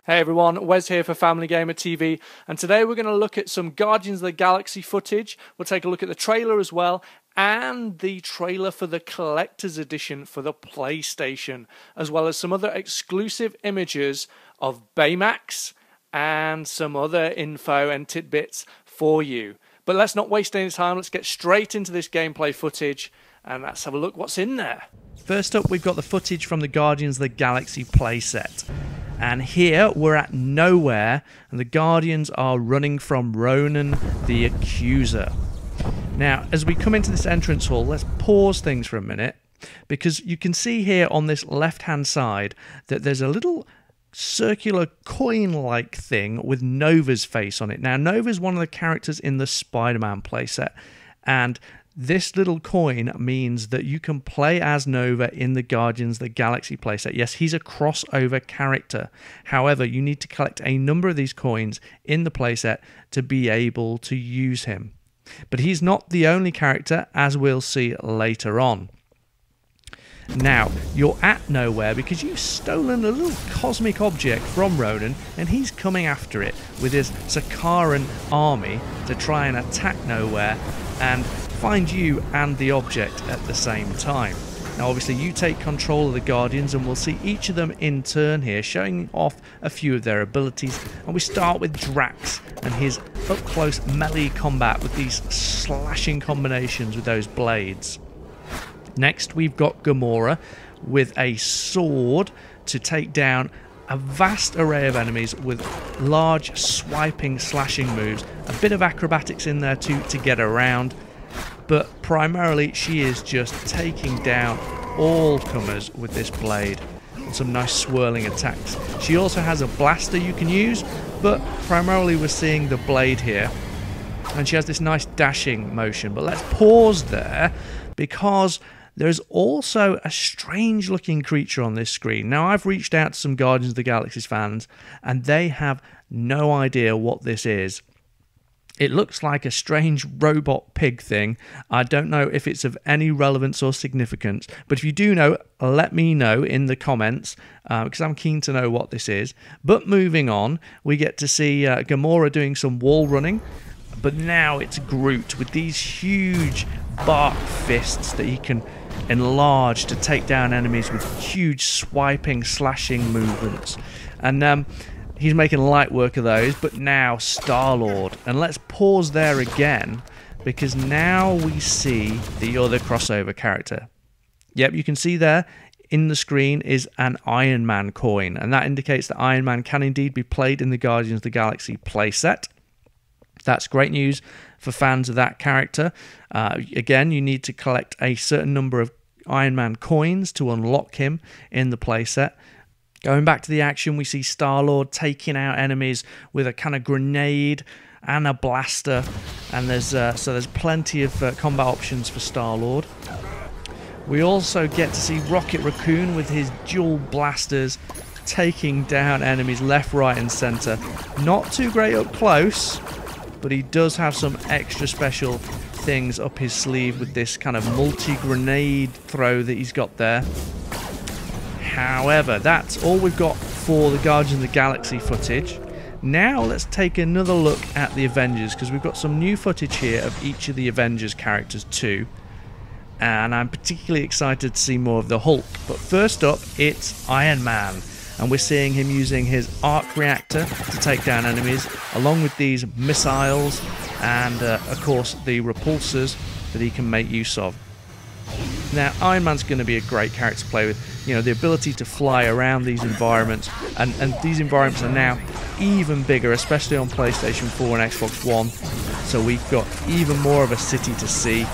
Hey everyone, Wes here for Family Gamer TV, and today we're going to look at some Guardians of the Galaxy footage. We'll take a look at the trailer as well, and the trailer for the Collector's Edition for the PlayStation, as well as some other exclusive images of Baymax and some other info and tidbits for you. But let's not waste any time, let's get straight into this gameplay footage, and let's have a look what's in there. First up, we've got the footage from the Guardians of the Galaxy playset. And here we're at nowhere, and the Guardians are running from Ronan the Accuser. Now, as we come into this entrance hall, let's pause things for a minute, because you can see here on this left-hand side that there's a little circular coin-like thing with Nova's face on it. Now, Nova's one of the characters in the Spider-Man playset, and this little coin means that you can play as Nova in the Guardians of the Galaxy playset. Yes, he's a crossover character. However, you need to collect a number of these coins in the playset to be able to use him. But he's not the only character, as we'll see later on. Now, you're at nowhere because you've stolen a little cosmic object from Ronan, and he's coming after it with his Sakaran army to try and attack nowhere and find you and the object at the same time. Now obviously you take control of the Guardians, and we'll see each of them in turn here, showing off a few of their abilities. And we start with Drax and his up close melee combat with these slashing combinations with those blades. Next we've got Gamora with a sword to take down a vast array of enemies with large swiping slashing moves, a bit of acrobatics in there too to get around, but primarily she is just taking down all comers with this blade and some nice swirling attacks. She also has a blaster you can use, but primarily we're seeing the blade here, and she has this nice dashing motion. But let's pause there, because there's also a strange looking creature on this screen. Now I've reached out to some Guardians of the Galaxy fans, and they have no idea what this is. It looks like a strange robot pig thing. I don't know if it's of any relevance or significance, but if you do know, let me know in the comments, because I'm keen to know what this is. But moving on, we get to see Gamora doing some wall running, but now it's Groot with these huge bark fists that he can enlarge to take down enemies with huge swiping, slashing movements. And he's making light work of those, but now Star-Lord. And let's pause there again, because now we see the other crossover character. Yep, you can see there in the screen is an Ironman coin, and that indicates that Ironman can indeed be played in the Guardians of the Galaxy playset. That's great news for fans of that character. Again, you need to collect a certain number of Ironman coins to unlock him in the playset. Going back to the action, we see Star-Lord taking out enemies with a kind of grenade and a blaster, and there's plenty of combat options for Star-Lord. We also get to see Rocket Raccoon with his dual blasters taking down enemies left, right and centre. Not too great up close, but he does have some extra special things up his sleeve with this kind of multi-grenade throw that he's got there. However, that's all we've got for the Guardians of the Galaxy footage. Now let's take another look at the Avengers, because we've got some new footage here of each of the Avengers characters too. And I'm particularly excited to see more of the Hulk. But first up, it's Iron Man. And we're seeing him using his arc reactor to take down enemies, along with these missiles and, of course, the repulsors that he can make use of. Now, Iron Man's going to be a great character to play with. You know, the ability to fly around these environments, and these environments are now even bigger, especially on PlayStation 4 and Xbox One. So we've got even more of a city to see.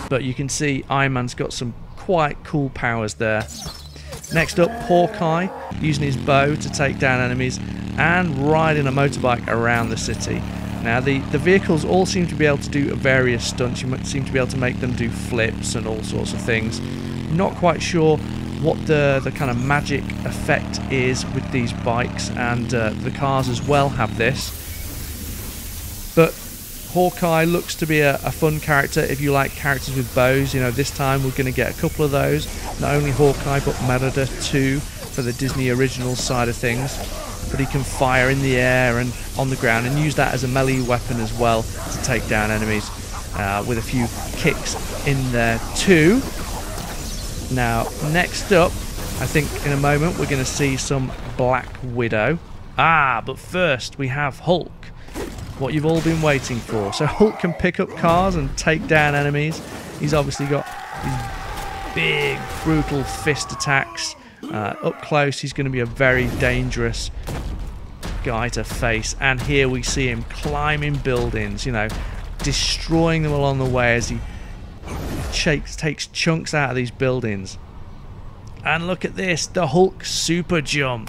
But you can see Iron Man's got some quite cool powers there. Next up, Hawkeye, using his bow to take down enemies and riding a motorbike around the city. Now, the vehicles all seem to be able to do various stunts. You might seem to be able to make them do flips and all sorts of things. Not quite sure what the kind of magic effect is with these bikes, and the cars as well have this. But Hawkeye looks to be a fun character if you like characters with bows. You know, this time we're going to get a couple of those. Not only Hawkeye, but Merida too, for the Disney original side of things. but he can fire in the air and on the ground and use that as a melee weapon as well to take down enemies, with a few kicks in there too. Now, next up, I think in a moment we're going to see some Black Widow. But first we have Hulk, what you've all been waiting for. So Hulk can pick up cars and take down enemies. He's obviously got these big, brutal fist attacks. Up close, he's going to be a very dangerous guy to face. And here we see him climbing buildings, you know, destroying them along the way as he takes chunks out of these buildings. And look at this, the Hulk super jump,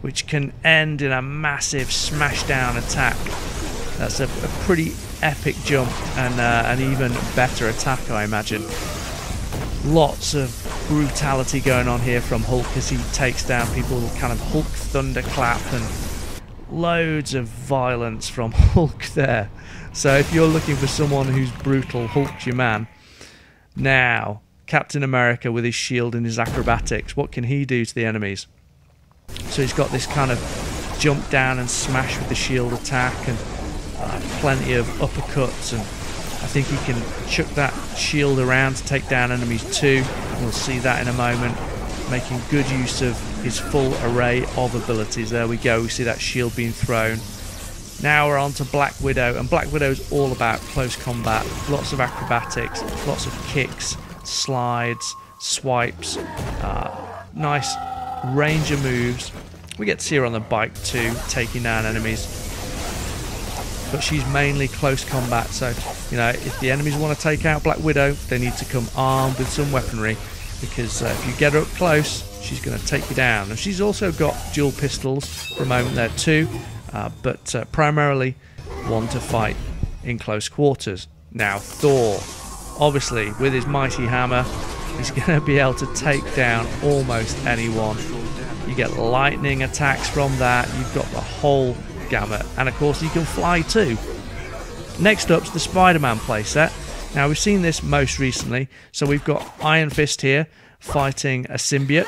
which can end in a massive smashdown attack. That's a pretty epic jump and an even better attack, I imagine. Lots of brutality going on here from Hulk as he takes down people, kind of Hulk thunderclap, and loads of violence from Hulk there. So if you're looking for someone who's brutal, Hulk's your man. Now, Captain America with his shield and his acrobatics, what can he do to the enemies? So he's got this kind of jump down and smash with the shield attack, and plenty of uppercuts, and I think he can chuck that shield around to take down enemies too. We'll see that in a moment, making good use of his full array of abilities. There we go, we see that shield being thrown. Now we're on to Black Widow, and Black Widow is all about close combat. Lots of acrobatics, lots of kicks, slides, swipes, nice range of moves. We get to see her on the bike too, taking down enemies. But she's mainly close combat, so you know, if the enemies want to take out Black Widow, they need to come armed with some weaponry, because if you get her up close, she's going to take you down. And she's also got dual pistols for a moment there too, but primarily one to fight in close quarters. Now Thor, obviously with his mighty hammer, is going to be able to take down almost anyone. You get lightning attacks from that, you've got the whole gamut, and of course you can fly too. Next up's the Spider-Man playset. Now we've seen this most recently, so we've got Iron Fist here fighting a symbiote,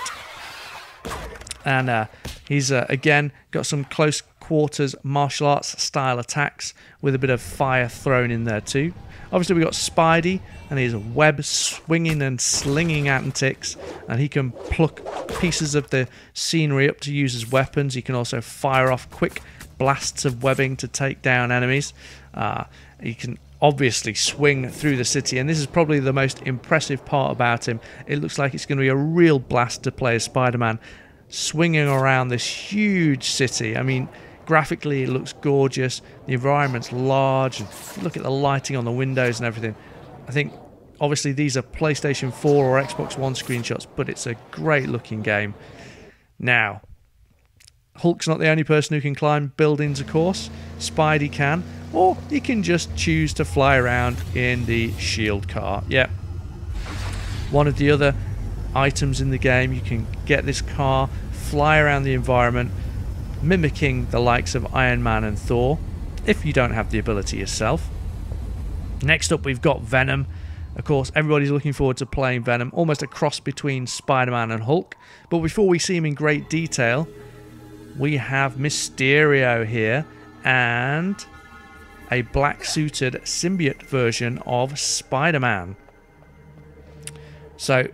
and he's again got some close quarters martial arts style attacks with a bit of fire thrown in there too. Obviously we've got Spidey and his web swinging and slinging antics, and he can pluck pieces of the scenery up to use as weapons. He can also fire off quick blasts of webbing to take down enemies. He can obviously swing through the city, and this is probably the most impressive part about him. It looks like it's going to be a real blast to play as Spider-Man, swinging around this huge city. I mean, graphically it looks gorgeous, the environment's large, and look at the lighting on the windows and everything. I think obviously these are PlayStation 4 or Xbox One screenshots, but it's a great looking game. Now, Hulk's not the only person who can climb buildings, of course. Spidey can, or he can just choose to fly around in the shield car. Yeah, one of the other items in the game, you can get this car, fly around the environment, mimicking the likes of Iron Man and Thor, if you don't have the ability yourself. Next up we've got Venom. Of course, everybody's looking forward to playing Venom, almost a cross between Spider-Man and Hulk. But before we see him in great detail, we have Mysterio here, and a black-suited symbiote version of Spider-Man. So,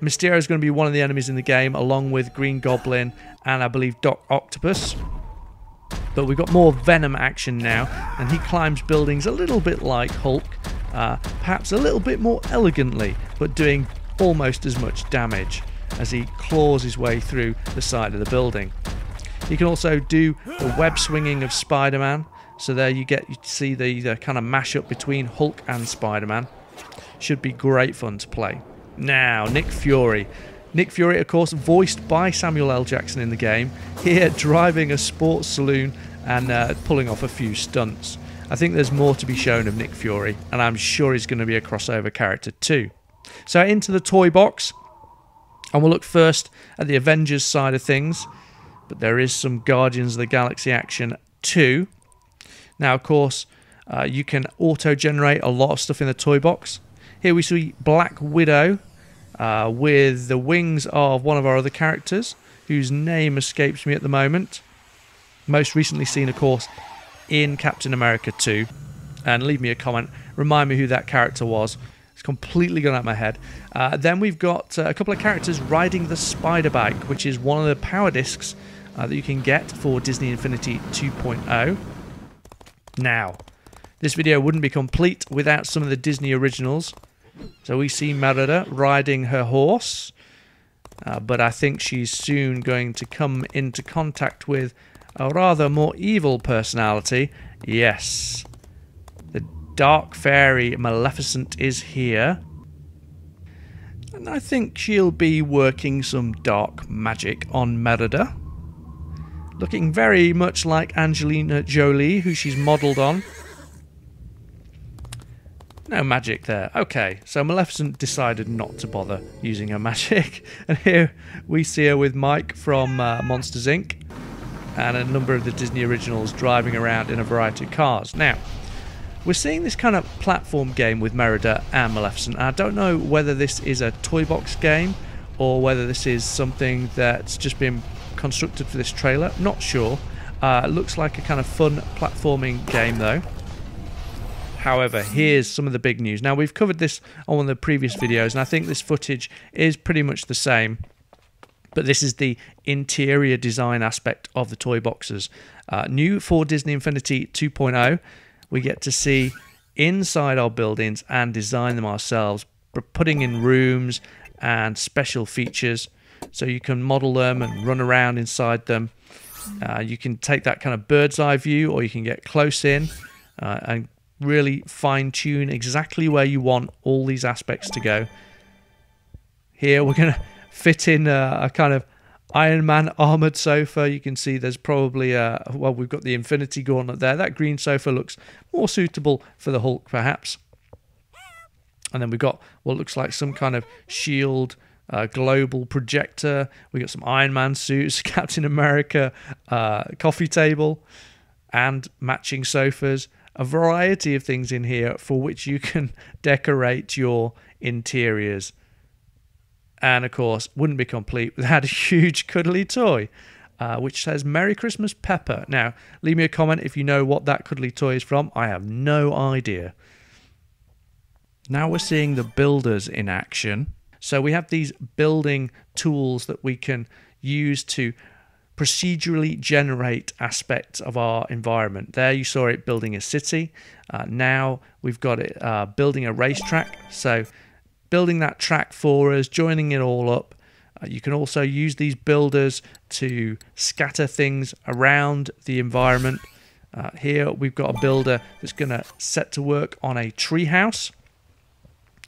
Mysterio is going to be one of the enemies in the game, along with Green Goblin and I believe Doc Octopus. But we've got more Venom action now, and he climbs buildings a little bit like Hulk, perhaps a little bit more elegantly, but doing almost as much damage as he claws his way through the side of the building. He can also do the web swinging of Spider-Man, so there you see the kind of mashup between Hulk and Spider-Man. Should be great fun to play. Now, Nick Fury. Nick Fury, of course, voiced by Samuel L. Jackson in the game, here driving a sports saloon and pulling off a few stunts. I think there's more to be shown of Nick Fury, and I'm sure he's going to be a crossover character too. So into the toy box, and we'll look first at the Avengers side of things, but there is some Guardians of the Galaxy action too. Now, of course, you can auto-generate a lot of stuff in the toy box. Here we see Black Widow with the wings of one of our other characters, whose name escapes me at the moment. Most recently seen, of course, in Captain America 2. And leave me a comment. Remind me who that character was. It's completely gone out of my head. Then we've got a couple of characters riding the Spider Bike, which is one of the power discs that you can get for Disney Infinity 2.0. Now, this video wouldn't be complete without some of the Disney originals. So we see Merida riding her horse, but I think she's soon going to come into contact with a rather more evil personality. Yes, the dark fairy Maleficent is here. And I think she'll be working some dark magic on Merida. Looking very much like Angelina Jolie, who she's modelled on. No magic there. Okay, so Maleficent decided not to bother using her magic. And here we see her with Mike from Monsters Inc. and a number of the Disney originals driving around in a variety of cars. Now, we're seeing this kind of platform game with Merida and Maleficent. I don't know whether this is a toy box game or whether this is something that's just been constructed for this trailer. Not sure. It looks like a kind of fun platforming game though. However, here's some of the big news. Now, we've covered this on one of the previous videos, and I think this footage is pretty much the same. But this is the interior design aspect of the toy boxes. New for Disney Infinity 2.0, we get to see inside our buildings and design them ourselves, putting in rooms and special features so you can model them and run around inside them. You can take that kind of bird's eye view, or you can get close in and really fine-tune exactly where you want all these aspects to go. Here we're going to fit in a kind of Ironman armoured sofa. You can see there's probably, well, we've got the Infinity Gauntlet there. That green sofa looks more suitable for the Hulk, perhaps. And then we've got what looks like some kind of shield global projector. We've got some Iron Man suits, Captain America, coffee table, and matching sofas. A variety of things in here for which you can decorate your interiors. And of course, wouldn't be complete without a huge cuddly toy, which says Merry Christmas Pepper. Now, leave me a comment if you know what that cuddly toy is from. I have no idea. Now we're seeing the builders in action. So we have these building tools that we can use to procedurally generate aspects of our environment. There you saw it building a city. Now we've got it building a racetrack. So building that track for us, joining it all up. You can also use these builders to scatter things around the environment. Here we've got a builder that's going to set to work on a treehouse.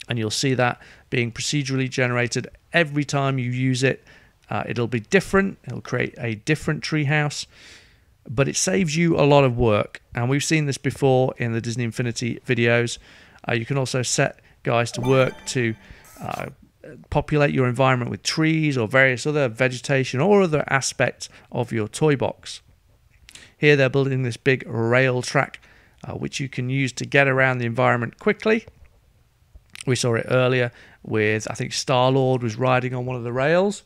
And you'll see that being procedurally generated every time you use it. It'll be different. It'll create a different treehouse, but it saves you a lot of work. And we've seen this before in the Disney Infinity videos. You can also set guys to work to populate your environment with trees or various other vegetation or other aspects of your toy box. Here they're building this big rail track, which you can use to get around the environment quickly. We saw it earlier with, I think, Star-Lord was riding on one of the rails.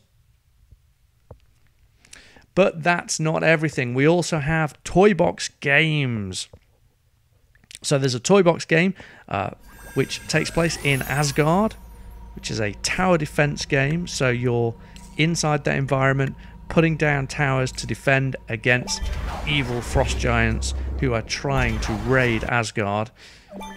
But that's not everything. We also have toy box games. So there's a toy box game which takes place in Asgard, which is a tower defense game. So you're inside that environment, putting down towers to defend against evil frost giants who are trying to raid Asgard.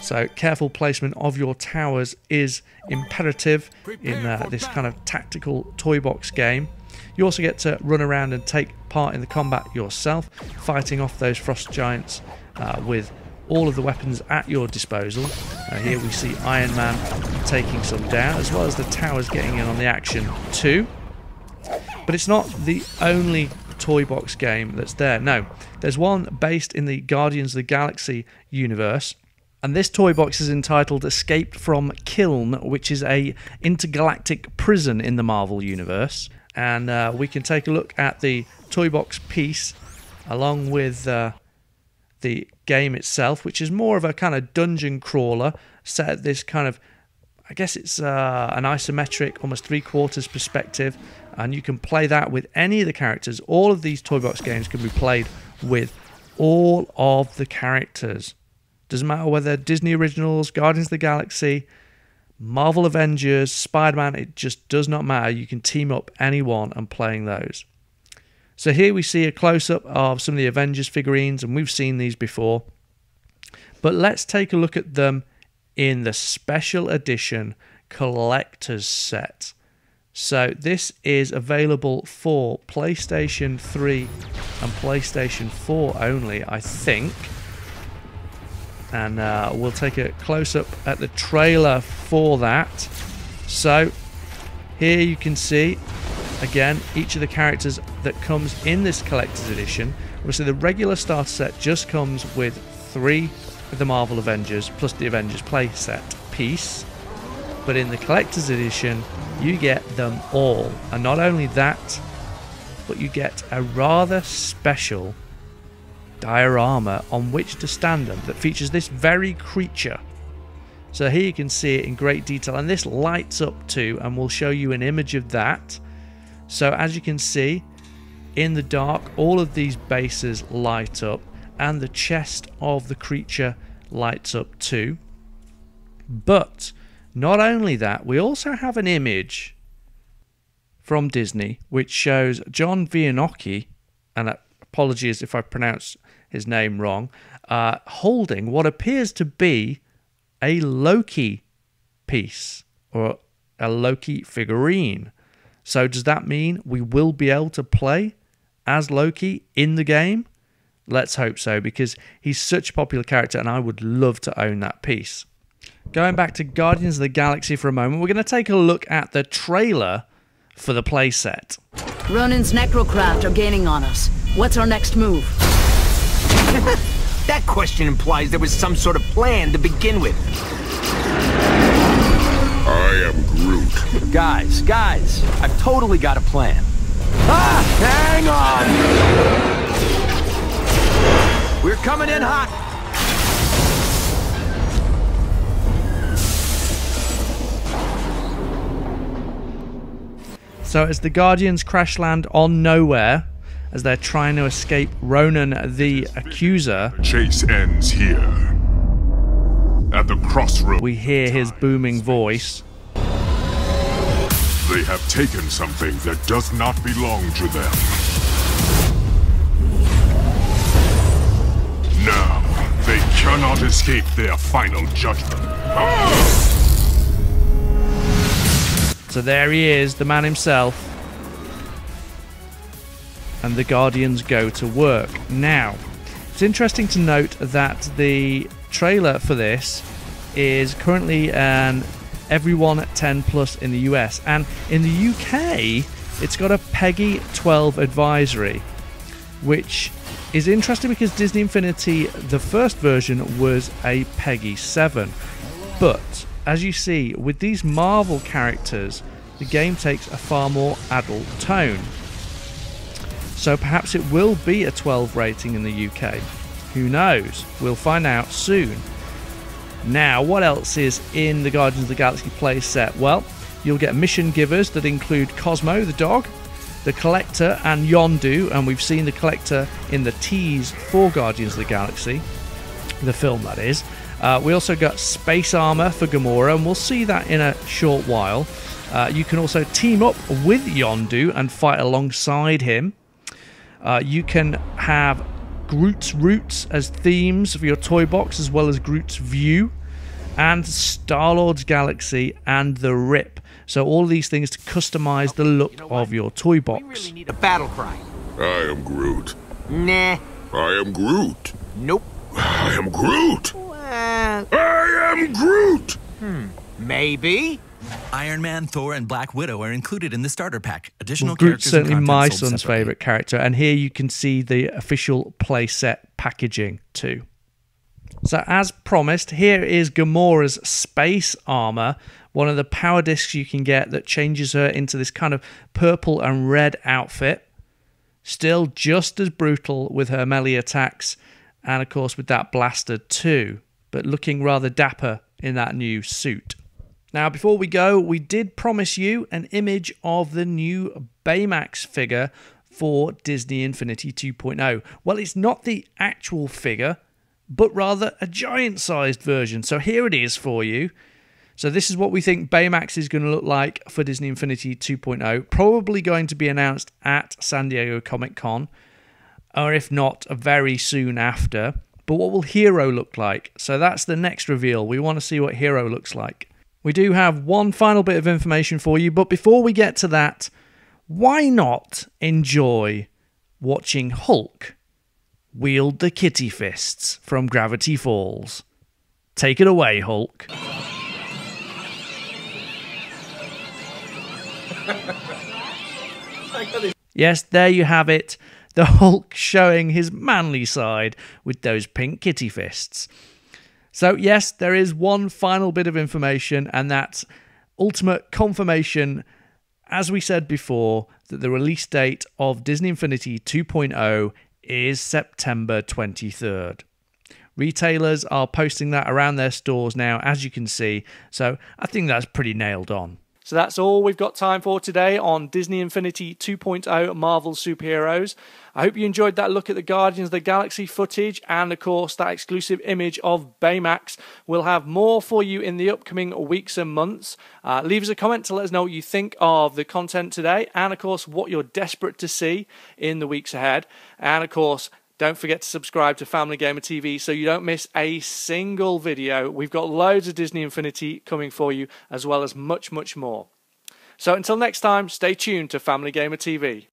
So careful placement of your towers is imperative in this kind of tactical toy box game. You also get to run around and take part in the combat yourself, fighting off those frost giants with all of the weapons at your disposal. Here we see Iron Man taking some down, as well as the towers getting in on the action too. But it's not the only toy box game that's there. No, there's one based in the Guardians of the Galaxy universe. And this toy box is entitled Escape from Kiln, which is a intergalactic prison in the Marvel universe. And we can take a look at the toy box piece along with the game itself, which is more of a kind of dungeon crawler set at this kind of, I guess it's an isometric, almost 3/4 perspective, and you can play that with any of the characters. All of these Toy Box games can be played with all of the characters. Doesn't matter whether Disney Originals, Guardians of the Galaxy, Marvel Avengers, Spider-Man, it just does not matter. You can team up anyone and playing those. So here we see a close-up of some of the Avengers figurines, and we've seen these before. But let's take a look at them in the special edition collector's set. So this is available for PlayStation 3 and PlayStation 4 only, I think. And we'll take a close-up at the trailer for that. So here you can see, again, each of the characters that comes in this collector's edition. Obviously, the regular starter set just comes with 3 of the Marvel Avengers, plus the Avengers playset piece. But in the collector's edition, you get them all. And not only that, but you get a rather special diorama on which to stand them that features this very creature. So here you can see it in great detail, and this lights up too, and we'll show you an image of that. So as you can see, in the dark, all of these bases light up, and the chest of the creature lights up too. But not only that, we also have an image from Disney which shows John Vianocchi, and apologies if I pronounce his name wrong, holding what appears to be a Loki piece, or a Loki figurine. So does that mean we will be able to play as Loki in the game? Let's hope so, because he's such a popular character and I would love to own that piece. Going back to Guardians of the Galaxy for a moment, we're going to take a look at the trailer for the playset. Ronin's necrocraft are gaining on us. What's our next move? That question implies there was some sort of plan to begin with. I am Groot. Guys, I've totally got a plan. Ah! Hang on! We're coming in hot! So as the Guardians crash land on nowhere, as they're trying to escape Ronan the Accuser, The chase ends here. At the crossroads. we hear his booming voice. They have taken something that does not belong to them. Now, they cannot escape their final judgment. So there he is, the man himself. And the Guardians go to work. Now, it's interesting to note that the trailer for this is currently an everyone at 10 plus in the US, and in the UK it's got a PEGI 12 advisory, which is interesting because Disney Infinity, the first version, was a PEGI 7. But as you see, with these Marvel characters, the game takes a far more adult tone. So perhaps it will be a 12 rating in the UK. Who knows? We'll find out soon. Now, what else is in the Guardians of the Galaxy playset? Well, you'll get mission givers that include Cosmo the dog, the Collector and Yondu, and we've seen the Collector in the tease for Guardians of the Galaxy, the film that is. We also got space armor for Gamora, and we'll see that in a short while. You can also team up with Yondu and fight alongside him. You can have Groot's Roots as themes for your toy box, as well as Groot's View, and Star-Lord's Galaxy and the Rip. So all of these things to customize the look of your toy box. We really need a battle cry. I am Groot. Nah. I am Groot. Nope. I am Groot. Well, I am Groot. maybe. Ironman, Thor, and Black Widow are included in the starter pack. Additional Groot's characters certainly and my content sold son's separately. favourite character, and here you can see the official playset packaging too. So as promised, here is Gamora's space armor, one of the power discs you can get that changes her into this kind of purple and red outfit. Still just as brutal with her melee attacks, and of course with that blaster too, but looking rather dapper in that new suit. Now, before we go, we did promise you an image of the new Baymax figure for Disney Infinity 2.0. Well, it's not the actual figure, but rather a giant-sized version. So here it is for you. So this is what we think Baymax is going to look like for Disney Infinity 2.0. Probably going to be announced at San Diego Comic-Con, or if not, very soon after. But what will Hero look like? So that's the next reveal. We want to see what Hero looks like. We do have one final bit of information for you, but before we get to that, why not enjoy watching Hulk wield the kitty fists from Gravity Falls? Take it away, Hulk. Yes, there you have it. The Hulk showing his manly side with those pink kitty fists. So yes, there is one final bit of information, and that's ultimate confirmation, as we said before, that the release date of Disney Infinity 2.0 is September 23rd. Retailers are posting that around their stores now, as you can see, so I think that's pretty nailed on. So that's all we've got time for today on Disney Infinity 2.0 Marvel Superheroes. I hope you enjoyed that look at the Guardians of the Galaxy footage and, of course, that exclusive image of Baymax. We'll have more for you in the upcoming weeks and months. Leave us a comment to let us know what you think of the content today and, of course, what you're desperate to see in the weeks ahead. And, of course, don't forget to subscribe to Family Gamer TV so you don't miss a single video. We've got loads of Disney Infinity coming for you, as well as much, much more. So until next time, stay tuned to Family Gamer TV.